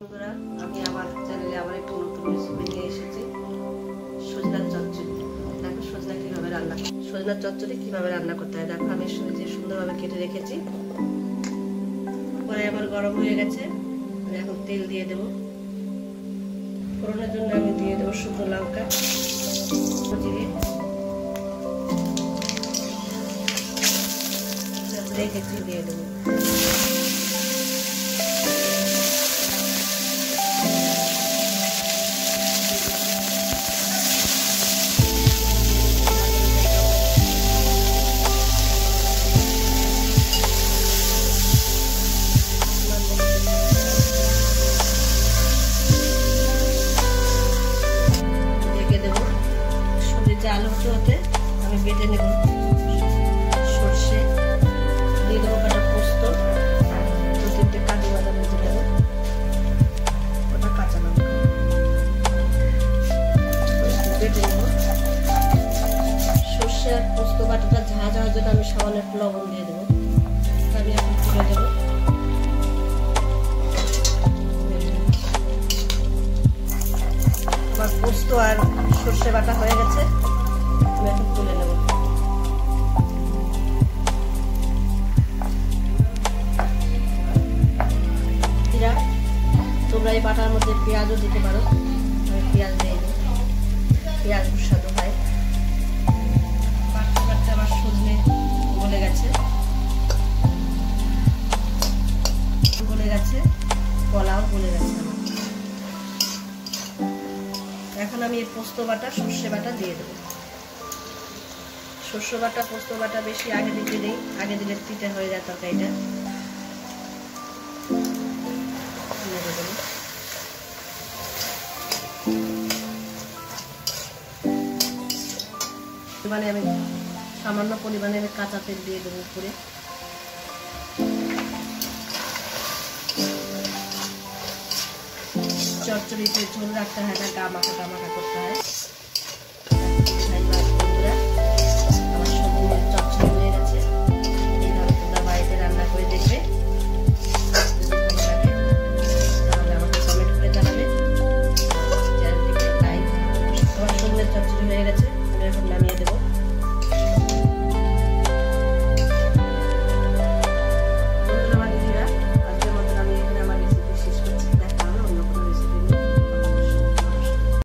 বন্ধুরা, আমি আমার চ্যানেলে আবার একটু নতুন রেসিপি নিয়ে এসেছি। সজনার চচ্চড়ি। দেখো সজনা কিভাবে রান্না, সজনার চচ্চড়ি কিভাবে রান্না করতে হয়। দেখো আমি সজনে সুন্দরভাবে কেটে রেখেছি। কড়াই আমার গরম হয়ে গেছে, আমি এখন তেল দিয়ে দেব। ফোড়নের জন্য আমি দিয়ে দেবো শুকনো লঙ্কা, জিরে, রেখেছি দিয়ে দেবো। আলু হতে আমি বেটে নেব সর্ষে, দিয়ে দেবো কাটা পোস্ত, দু তিনটে কাজু বাদাম বেটে নেব, ওটা কাঁচা লঙ্কা বেটে নেব। সর্ষে আর পোস্ত বাটাটা ঝাঁঝ হওয়ার জন্য আমি সামান্য একটু লবণ দিয়ে দেবো। আমি এখন তুলে দেবো। আমার পোস্ত আর সর্ষে বাটা হয়ে গেছে, আমি এখন তুলে নেব। তোমরা এই বাটার মধ্যে পেঁয়াজও দিতে পারো, আমি পেঁয়াজ দিয়ে দিই, পেঁয়াজ সুস্বাদু হয়। বাটতে বাটতে আমার সজনে গলে গেছে, কলাও গলে গেছে আমার। এখন আমি এই পোস্ত বাটা সর্ষে বাটা দিয়ে দেবো। সর্ষে বাটা পোস্ত বাটা বেশি আগে দিতে নেই, আগে দিলে তিতে হয়ে যায় তরকারিটা। মানে আমি সামান্য পরিমাণে কাঁচা তেল দিয়ে দেবো উপরে। চচ্চড়িতে ঝোল রাখতে হয় না, গা মাখা করতে হয়।